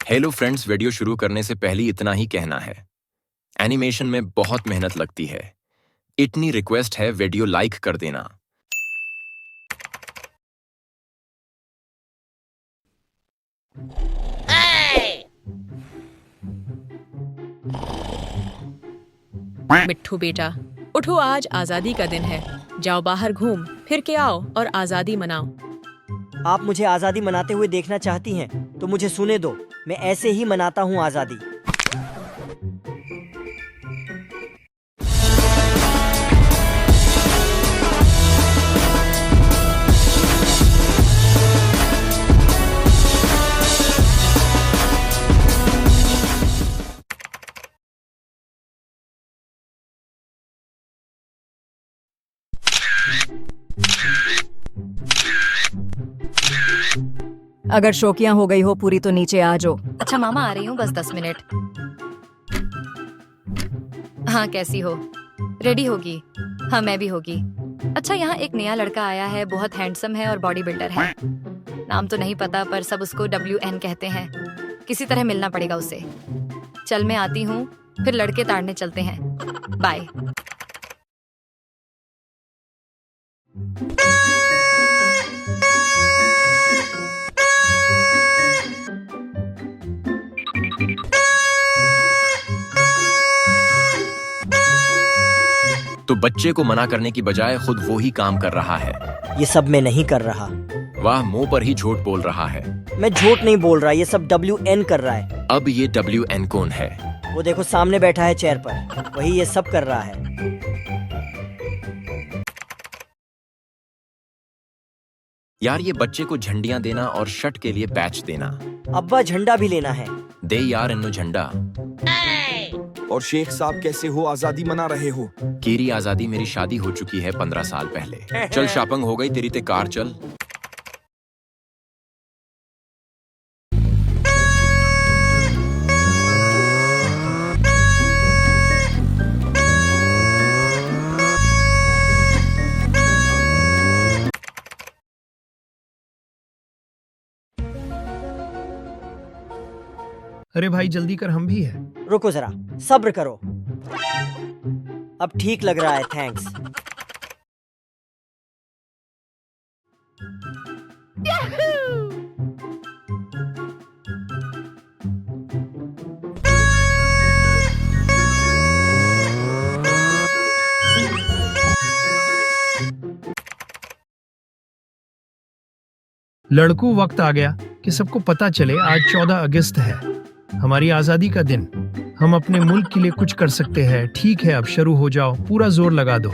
Hello friends, video शुरू करने से पहले इतना ही कहना है, एनिमेशन में बहुत मेहनत लगती है। इतनी रिक्वेस्ट है, वीडियो लाइक कर देना। मिट्ठू बेटा, उठो, आज आजादी का दिन है। जाओ बाहर घूम फिर के आओ और आजादी मनाओ। आप मुझे आज़ादी मनाते हुए देखना चाहती हैं तो मुझे सुने दो, मैं ऐसे ही मनाता हूँ आज़ादी। अगर शौकियां हो गई हो पूरी तो नीचे आ जाओ। अच्छा मामा, आ रही हूँ, बस 10 मिनट। हाँ, कैसी हो? रेडी होगी? हाँ, मैं भी होगी। अच्छा, यहाँ एक नया लड़का आया है, बहुत हैंडसम है और बॉडी बिल्डर है। नाम तो नहीं पता पर सब उसको WN कहते हैं। किसी तरह मिलना पड़ेगा उससे। चल मैं आती हूँ, फिर लड़के ताड़ने चलते हैं। बाय। तो बच्चे को मना करने की बजाय खुद वो ही काम कर रहा है। ये सब मैं नहीं कर रहा। वाह, मुंह पर ही झूठ बोल रहा है। मैं झूठ नहीं बोल रहा, ये सब WN कर रहा है। अब ये WN कौन है? वो देखो सामने बैठा है चेयर पर, वही ये सब कर रहा है। यार, ये बच्चे को झंडियां देना और शर्ट के लिए पैच देना। अब्बा झंडा भी लेना है। दे यार इन्नो झंडा। और शेख साहब कैसे हो? आजादी मना रहे हो? कीरी आजादी, मेरी शादी हो चुकी है 15 साल पहले। चल शॉपिंग हो गई तेरी, ते कार चल। अरे भाई जल्दी कर, हम भी है। रुको जरा, सब्र करो। अब ठीक लग रहा है, थैंक्स। लड़कों, वक्त आ गया कि सबको पता चले आज 14 अगस्त है, हमारी आजादी का दिन। हम अपने मुल्क के लिए कुछ कर सकते हैं। ठीक है, अब शुरू हो जाओ, पूरा जोर लगा दो।